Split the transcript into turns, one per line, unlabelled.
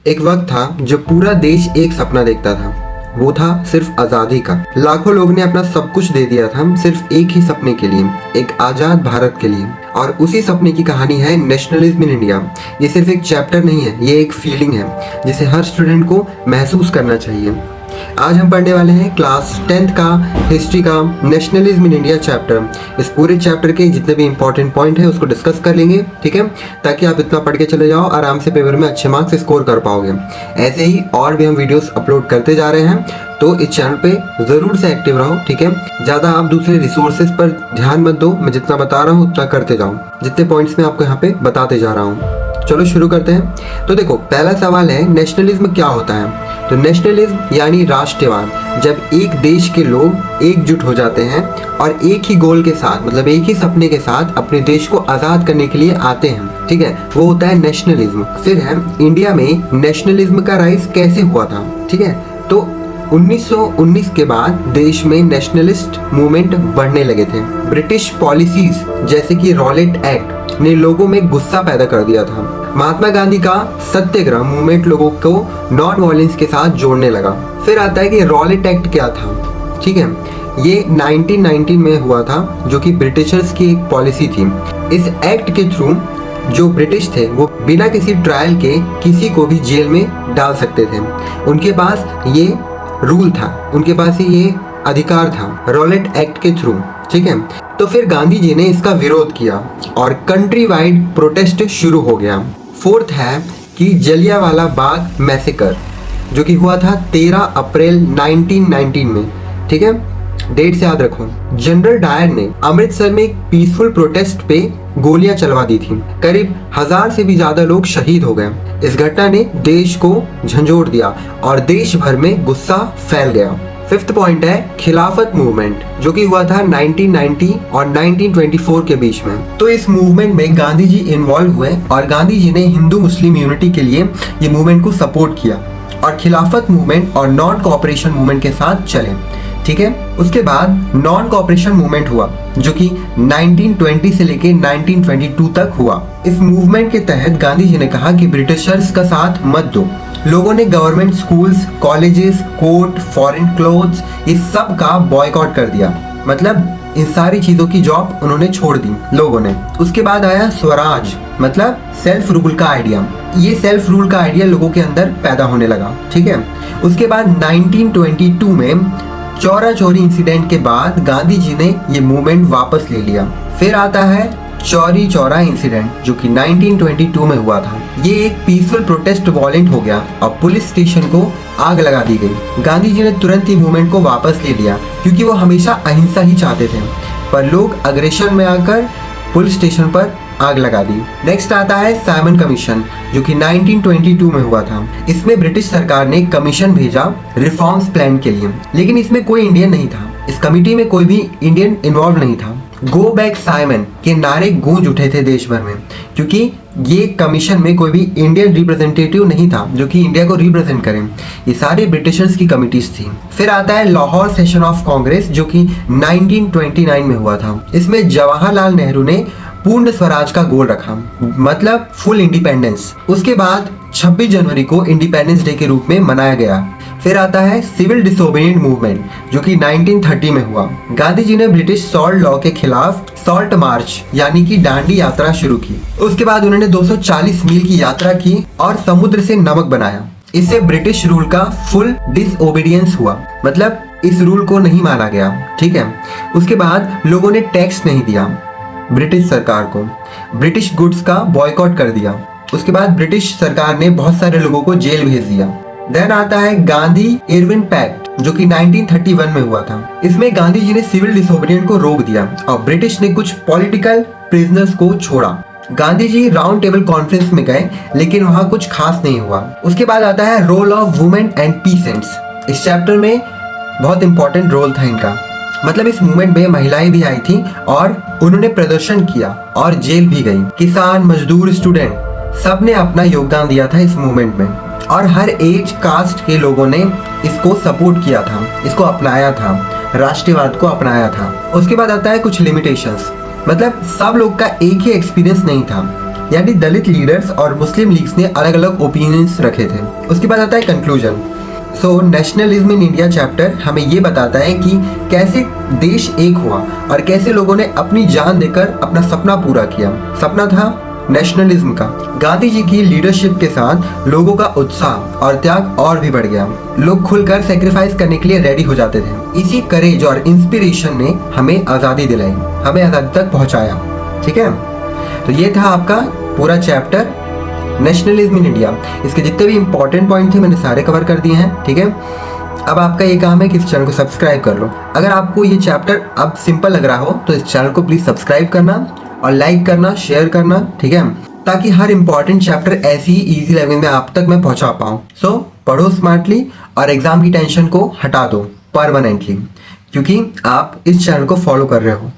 एक वक्त था जब पूरा देश एक सपना देखता था, वो था सिर्फ आज़ादी का। लाखों लोग ने अपना सब कुछ दे दिया था सिर्फ एक ही सपने के लिए, एक आज़ाद भारत के लिए। और उसी सपने की कहानी है नेशनलिज्म इन इंडिया। ये सिर्फ एक चैप्टर नहीं है, ये एक फीलिंग है जिसे हर स्टूडेंट को महसूस करना चाहिए। आज हम पढ़ने वाले हैं क्लास 10th का हिस्ट्री का नेशनलिज्म इन इंडिया चैप्टर। इस पूरे चैप्टर के जितने भी इंपॉर्टेंट पॉइंट है उसको डिस्कस कर लेंगे, ठीक है, ताकि आप इतना पढ़ के चले जाओ, आराम से पेपर में अच्छे मार्क्स स्कोर कर पाओगे। ऐसे ही और भी हम वीडियोस अपलोड करते जा रहे हैं, तो इस चैनल पे ज़रूर से एक्टिव रहो, ठीक है। ज़्यादा आप दूसरे रिसोर्सेज पर ध्यान मत दो, मैं जितना बता रहा हूँ उतना करते जाओ, जितने पॉइंट्स मैं आपको यहाँ पे बताते जा रहा हूँ। चलो शुरू करते हैं। तो देखो, पहला सवाल है नेशनलिज्म क्या होता है। तो नेशनलिज्म यानी राष्ट्रवाद, जब एक देश के लोग एकजुट हो जाते हैं और एक ही गोल के साथ, मतलब एक ही सपने के साथ अपने देश को आज़ाद करने के लिए आते हैं, ठीक है, वो होता है नेशनलिज्म। फिर है इंडिया में नेशनलिज्म का राइज कैसे हुआ था, ठीक है। तो 1919 के बाद देश में नेशनलिस्ट मूवमेंट बढ़ने लगे थे। ब्रिटिश पॉलिसीज जैसे कि रॉलेट एक्ट ने लोगों में गुस्सा पैदा कर दिया था। महात्मा गांधी का सत्याग्रह मूवमेंट लोगों को नॉन वायलेंस के साथ जोड़ने लगा। फिर आता है कि रॉलेट एक्ट क्या था, ठीक है। ये 1919 में हुआ था, जो कि ब्रिटिशर्स की एक पॉलिसी थी। इस एक्ट के थ्रू जो ब्रिटिश थे वो बिना किसी ट्रायल के किसी को भी जेल में डाल सकते थे। उनके पास ये रूल था, उनके पास ही ये अधिकार था रॉलेट एक्ट के थ्रू, ठीक है। तो फिर गांधी जी ने इसका विरोध किया और कंट्री वाइड प्रोटेस्ट शुरू हो गया। फोर्थ है कि जलियांवाला बाग मैसेकर, जो कि हुआ था 13 अप्रैल 1919 में, ठीक है, डेट से याद रखो। जनरल डायर ने अमृतसर में एक पीसफुल प्रोटेस्ट पे गोलियां चलवा दी थी। करीब 1000 से भी ज्यादा लोग शहीद हो गए। इस घटना ने देश को झंझोड़ दिया और देश भर में गुस्सा फैल गया। फिफ्थ पॉइंट है खिलाफत मूवमेंट, जो कि हुआ था 1990 और 1924 के बीच में। तो इस मूवमेंट में गांधी जी इन्वॉल्व हुए और गांधी जी ने हिंदू मुस्लिम यूनिटी के लिए ये मूवमेंट को सपोर्ट किया और खिलाफत मूवमेंट और नॉन कोऑपरेशन मूवमेंट के साथ चले, ठीक है। उसके बाद नॉन कोऑपरेशन मूवमेंट हुआ, जो कि 1920 से लेके 1922 तक हुआ। इस मूवमेंट के तहत गांधी जी ने कहा कि ब्रिटिशर्स का साथ मत दो। लोगों ने government schools, colleges, court, foreign clothes, इस सब का बॉयकॉट कर दिया। मतलब इन सारी चीजों की जॉब उन्होंने छोड़ दी लोगों ने। उसके बाद आया स्वराज, मतलब सेल्फ रूल का आइडिया। ये सेल्फ रूल का आइडिया लोगों के अंदर पैदा होने लगा, ठीक है। उसके बाद 1922 में चौरा चौरी इंसिडेंट के बाद गांधी जी ने ये मूवमेंट वापस ले लिया। फिर आता है चौरी चौरा इंसिडेंट, जो कि 1922 में हुआ था। ये एक पीसफुल प्रोटेस्ट वॉलेंट हो गया और पुलिस स्टेशन को आग लगा दी गई। गांधी जी ने तुरंत ही मूवमेंट को वापस ले लिया, क्योंकि वो हमेशा अहिंसा ही चाहते थे, पर लोग अग्रेशन में आकर पुलिस स्टेशन पर आग लगा दी। नेक्स्ट आता है साइमन कमीशन, जो कि 1922 में हुआ था। इसमें ब्रिटिश सरकार ने कमीशन भेजा रिफॉर्म्स प्लान के लिए, लेकिन इसमें कोई इंडियन नहीं था। इस कमिटी में कोई भी इंडियन इन्वॉल्व नहीं था। गो बैक साइमन के नारे गूंज उठे थे देश भर में, क्योंकि ये कमीशन में कोई भी इंडियन रिप्रेजेंटेटिव नहीं था जो कि इंडिया को रिप्रेजेंट करें। ये सारे ब्रिटिशर्स की कमिटीज थी। फिर आता है लाहौर सेशन ऑफ कांग्रेस, जो कि 1929 में हुआ था। इसमें जवाहरलाल नेहरू ने पूर्ण स्वराज का गोल रखा, मतलब फुल इंडिपेंडेंस। उसके बाद 26 जनवरी को इंडिपेंडेंस डे के रूप में मनाया गया। फिर आता है सिविल डिसोबीडिएंट मूवमेंट, जो कि 1930 में हुआ। गांधी जी ने ब्रिटिश सॉल्ट लॉ के खिलाफ सॉल्ट मार्च यानी कि डांडी यात्रा शुरू की। उसके बाद उन्होंने 240 मील की यात्रा की और समुद्र से नमक बनाया। इससे ब्रिटिश रूल का फुल डिसओबीडियंस हुआ, मतलब इस रूल को नहीं माना गया, ठीक है। उसके बाद लोगों ने टैक्स नहीं दिया ब्रिटिश सरकार को, ब्रिटिश गुड्स का बॉयकॉट कर दिया। उसके बाद ब्रिटिश सरकार ने बहुत सारे लोगों को जेल भेज दिया। देन आता है गांधी इरविन पैक्ट, जो कि 1931 में हुआ था। इसमें गांधी जी ने सिविल डिसोबीडिएंट को रोक दिया और ब्रिटिश ने कुछ पॉलिटिकल प्रिजनर्स को छोड़ा। Gandhi ji round table conference में गए, लेकिन वहां कुछ खास नहीं हुआ। उसके बाद आता है role of women and peasants. इस चैप्टर में बहुत इंपॉर्टेंट रोल था इनका, मतलब इस मूवमेंट में महिलाएं भी आई थी और उन्होंने प्रदर्शन किया और जेल भी गई। किसान, मजदूर, स्टूडेंट, सबने अपना योगदान दिया था इस मूवमेंट में और हर एज कास्ट के लोगों ने इसको सपोर्ट किया था, इसको अपनाया था, राष्ट्रवाद को अपनाया था। उसके बाद आता है कुछ लिमिटेशंस, मतलब सब लोग का एक ही एक्सपीरियंस नहीं था यानी दलित लीडर्स और मुस्लिम लीग्स ने अलग अलग ओपिनियंस रखे थे। उसके बाद आता है conclusion. So nationalism in India chapter हमें ये बताता है कि कैसे देश एक हुआ और कैसे लोगों ने अपनी जान देकर अपना सपना पूरा किया। सपना था नेशनलिज्म का। गांधी जी की लीडरशिप के साथ लोगों का उत्साह और त्याग और भी बढ़ गया। लोग खुलकर सेक्रीफाइस करने के लिए रेडी हो जाते थे। इसी करेज और इंस्पिरेशन ने हमें आज़ादी दिलाई, हमें आज़ादी तक पहुंचाया। ठीक है, तो ये था आपका पूरा चैप्टर नेशनलिज्म इन इंडिया। इसके जितने भी इंपॉर्टेंट पॉइंट थे मैंने सारे कवर कर दिए हैं। ठीक है, अब आपका ये काम है कि इस चैनल को सब्सक्राइब कर लो। अगर आपको ये चैप्टर अब सिंपल लग रहा हो तो इस चैनल को प्लीज़ सब्सक्राइब करना और लाइक करना, शेयर करना। ठीक है, ताकि हर इंपॉर्टेंट चैप्टर ऐसी ही ईजी लैंग्वेज में आप तक मैं पहुंचा पाऊँ। सो पढ़ो स्मार्टली और एग्जाम की टेंशन को हटा दो परमानेंटली, क्योंकि आप इस चैनल को फॉलो कर रहे हो।